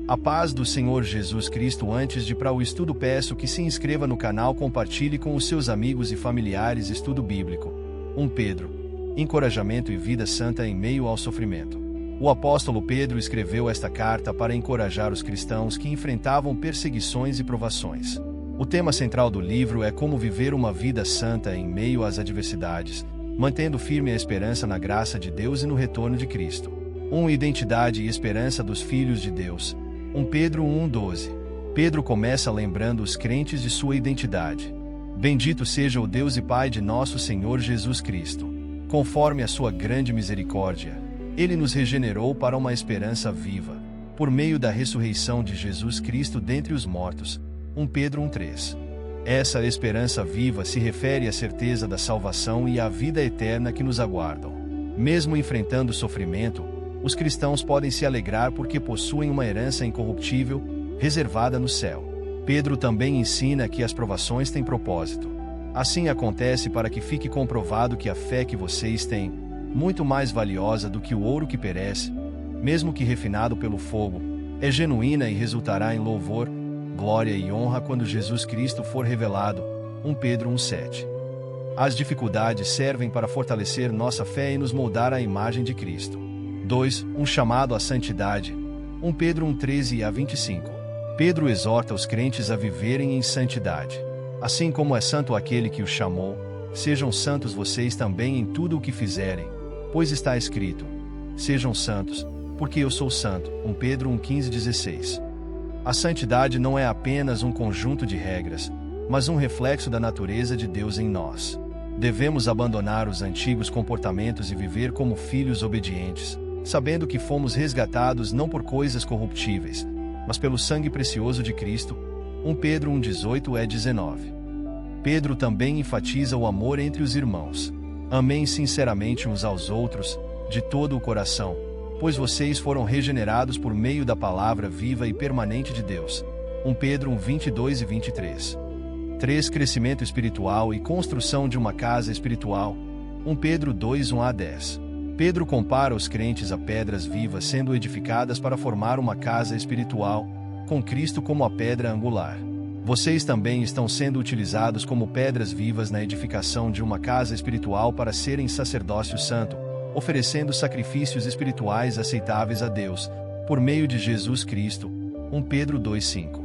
A paz do Senhor Jesus Cristo. Antes de ir para o estudo, peço que se inscreva no canal, compartilhe com os seus amigos e familiares. Estudo bíblico. 1 Pedro. Encorajamento e vida santa em meio ao sofrimento. O apóstolo Pedro escreveu esta carta para encorajar os cristãos que enfrentavam perseguições e provações. O tema central do livro é como viver uma vida santa em meio às adversidades, mantendo firme a esperança na graça de Deus e no retorno de Cristo. 1. Identidade e esperança dos filhos de Deus. 1 Pedro 1:12. Pedro começa lembrando os crentes de sua identidade. Bendito seja o Deus e Pai de nosso Senhor Jesus Cristo. Conforme a sua grande misericórdia, Ele nos regenerou para uma esperança viva, por meio da ressurreição de Jesus Cristo dentre os mortos. 1 Pedro 1:3. Essa esperança viva se refere à certeza da salvação e à vida eterna que nos aguardam. Mesmo enfrentando sofrimento, os cristãos podem se alegrar porque possuem uma herança incorruptível, reservada no céu. Pedro também ensina que as provações têm propósito. Assim acontece para que fique comprovado que a fé que vocês têm, muito mais valiosa do que o ouro que perece, mesmo que refinado pelo fogo, é genuína e resultará em louvor, glória e honra quando Jesus Cristo for revelado. 1 Pedro 1:7. As dificuldades servem para fortalecer nossa fé e nos moldar à imagem de Cristo. 2. Um chamado à santidade. 1 Pedro 1:13-25. Pedro exorta os crentes a viverem em santidade. Assim como é santo aquele que os chamou, sejam santos vocês também em tudo o que fizerem, pois está escrito: sejam santos, porque eu sou santo. 1 Pedro 1:15-16. A santidade não é apenas um conjunto de regras, mas um reflexo da natureza de Deus em nós. Devemos abandonar os antigos comportamentos e viver como filhos obedientes, sabendo que fomos resgatados não por coisas corruptíveis, mas pelo sangue precioso de Cristo. 1 Pedro 1:18-19. Pedro também enfatiza o amor entre os irmãos. Amem sinceramente uns aos outros, de todo o coração, pois vocês foram regenerados por meio da palavra viva e permanente de Deus. 1 Pedro 1:22-23. 3. Crescimento espiritual e construção de uma casa espiritual. 1 Pedro 2:1-10. Pedro compara os crentes a pedras vivas sendo edificadas para formar uma casa espiritual, com Cristo como a pedra angular. Vocês também estão sendo utilizados como pedras vivas na edificação de uma casa espiritual para serem sacerdócio santo, oferecendo sacrifícios espirituais aceitáveis a Deus, por meio de Jesus Cristo. 1 Pedro 2:5.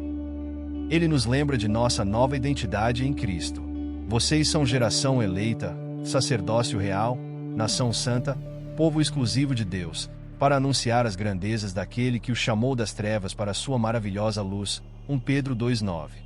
Ele nos lembra de nossa nova identidade em Cristo. Vocês são geração eleita, sacerdócio real, nação santa, povo exclusivo de Deus, para anunciar as grandezas daquele que os chamou das trevas para a sua maravilhosa luz. 1 Pedro 2:9.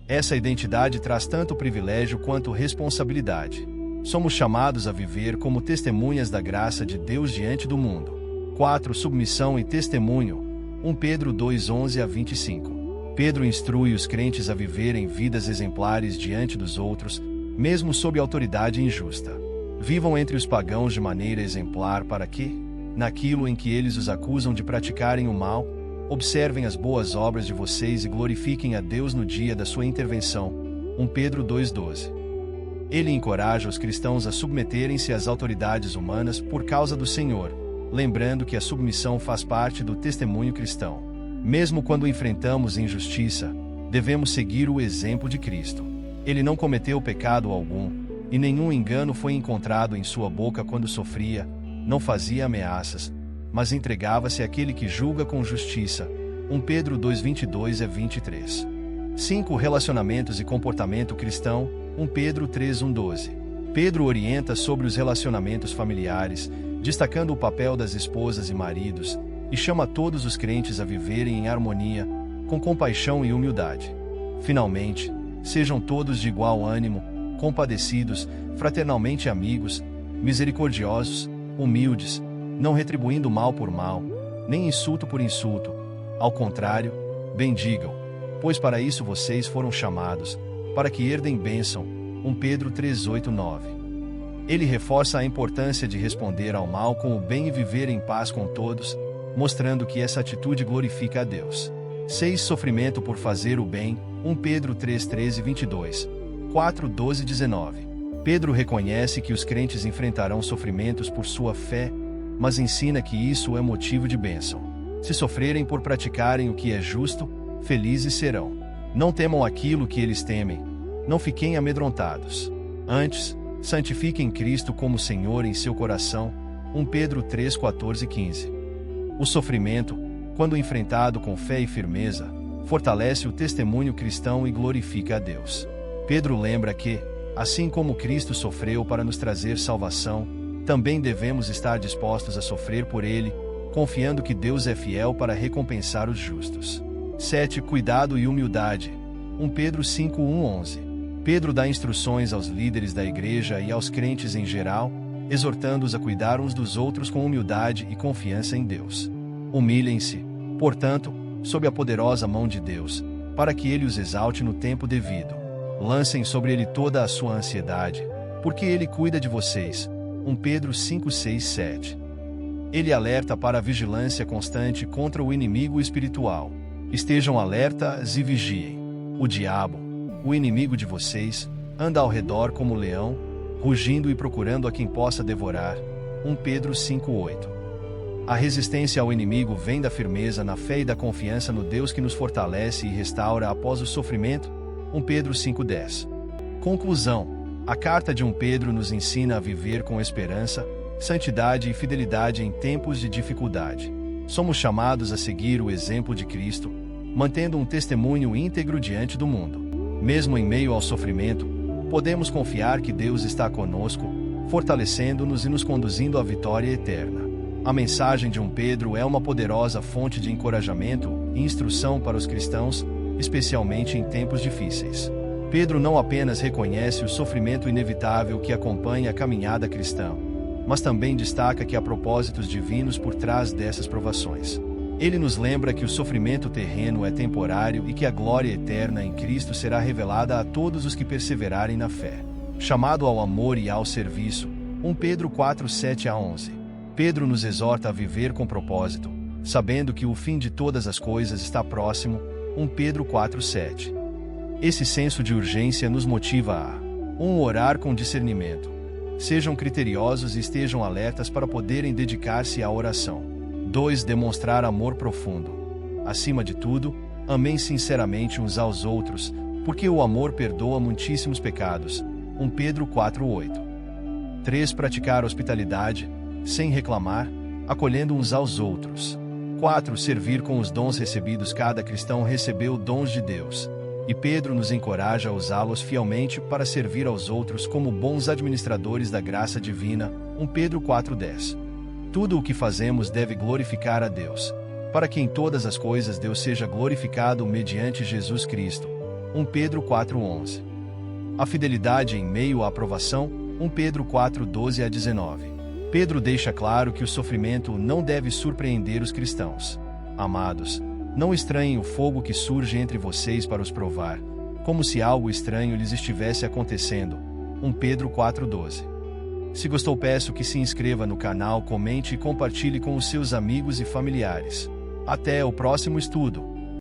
Essa identidade traz tanto privilégio quanto responsabilidade. Somos chamados a viver como testemunhas da graça de Deus diante do mundo. 4. Submissão e testemunho. 1 Pedro 2:11-25. Pedro instrui os crentes a viverem vidas exemplares diante dos outros, mesmo sob autoridade injusta. Vivam entre os pagãos de maneira exemplar para que, naquilo em que eles os acusam de praticarem o mal, observem as boas obras de vocês e glorifiquem a Deus no dia da sua intervenção. 1 Pedro 2:12. Ele encoraja os cristãos a submeterem-se às autoridades humanas por causa do Senhor, lembrando que a submissão faz parte do testemunho cristão. Mesmo quando enfrentamos injustiça, devemos seguir o exemplo de Cristo. Ele não cometeu pecado algum, e nenhum engano foi encontrado em sua boca quando sofria, não fazia ameaças, mas entregava-se àquele que julga com justiça. 1 Pedro 2:22-23. 5. Relacionamentos e comportamento cristão. 1 Pedro 3:1-12. Pedro orienta sobre os relacionamentos familiares, destacando o papel das esposas e maridos, e chama todos os crentes a viverem em harmonia, com compaixão e humildade. Finalmente, sejam todos de igual ânimo, compadecidos, fraternalmente amigos, misericordiosos, humildes, não retribuindo mal por mal, nem insulto por insulto. Ao contrário, bendigam, pois para isso vocês foram chamados, para que herdem bênção. 1 Pedro 3:8-9. Ele reforça a importância de responder ao mal com o bem e viver em paz com todos, mostrando que essa atitude glorifica a Deus. 6. Sofrimento por fazer o bem. 1 Pedro 3:13-22. 4:12-19. Pedro reconhece que os crentes enfrentarão sofrimentos por sua fé, mas ensina que isso é motivo de bênção. Se sofrerem por praticarem o que é justo, felizes serão. Não temam aquilo que eles temem. Não fiquem amedrontados. Antes, santifiquem Cristo como Senhor em seu coração. 1 Pedro 3, 14 e 15. O sofrimento, quando enfrentado com fé e firmeza, fortalece o testemunho cristão e glorifica a Deus. Pedro lembra que, assim como Cristo sofreu para nos trazer salvação, também devemos estar dispostos a sofrer por Ele, confiando que Deus é fiel para recompensar os justos. 7. Cuidado e humildade. 1 Pedro 5, 1, 11. Pedro dá instruções aos líderes da igreja e aos crentes em geral, exortando-os a cuidar uns dos outros com humildade e confiança em Deus. Humilhem-se, portanto, sob a poderosa mão de Deus, para que Ele os exalte no tempo devido. Lancem sobre Ele toda a sua ansiedade, porque Ele cuida de vocês. 1 Pedro 5, 6, 7. Ele alerta para a vigilância constante contra o inimigo espiritual. Estejam alertas e vigiem. O diabo, o inimigo de vocês, anda ao redor como leão, rugindo e procurando a quem possa devorar. 1 Pedro 5, 8. A resistência ao inimigo vem da firmeza na fé e da confiança no Deus que nos fortalece e restaura após o sofrimento. 1 Pedro 5, 10. Conclusão. A carta de 1 Pedro nos ensina a viver com esperança, santidade e fidelidade em tempos de dificuldade. Somos chamados a seguir o exemplo de Cristo, mantendo um testemunho íntegro diante do mundo. Mesmo em meio ao sofrimento, podemos confiar que Deus está conosco, fortalecendo-nos e nos conduzindo à vitória eterna. A mensagem de 1 Pedro é uma poderosa fonte de encorajamento e instrução para os cristãos, especialmente em tempos difíceis. Pedro não apenas reconhece o sofrimento inevitável que acompanha a caminhada cristã, mas também destaca que há propósitos divinos por trás dessas provações. Ele nos lembra que o sofrimento terreno é temporário e que a glória eterna em Cristo será revelada a todos os que perseverarem na fé. Chamado ao amor e ao serviço. 1 Pedro 4, 7 a 11. Pedro nos exorta a viver com propósito, sabendo que o fim de todas as coisas está próximo. 1 Pedro 4, 7. Esse senso de urgência nos motiva a 1. Orar com discernimento. Sejam criteriosos e estejam alertas para poderem dedicar-se à oração. 2. Demonstrar amor profundo. Acima de tudo, amem sinceramente uns aos outros, porque o amor perdoa muitíssimos pecados. 1 Pedro 4, 8. 3. Praticar hospitalidade, sem reclamar, acolhendo uns aos outros. 4. Servir com os dons recebidos. Cada cristão recebeu dons de Deus, e Pedro nos encoraja a usá-los fielmente para servir aos outros como bons administradores da graça divina. 1 Pedro 4:10. Tudo o que fazemos deve glorificar a Deus, para que em todas as coisas Deus seja glorificado mediante Jesus Cristo. 1 Pedro 4:11. A fidelidade em meio à provação. 1 Pedro 4:12 a 19. Pedro deixa claro que o sofrimento não deve surpreender os cristãos. Amados, não estranhem o fogo que surge entre vocês para os provar, como se algo estranho lhes estivesse acontecendo. 1 Pedro 4:12. Se gostou, peço que se inscreva no canal, comente e compartilhe com os seus amigos e familiares. Até o próximo estudo.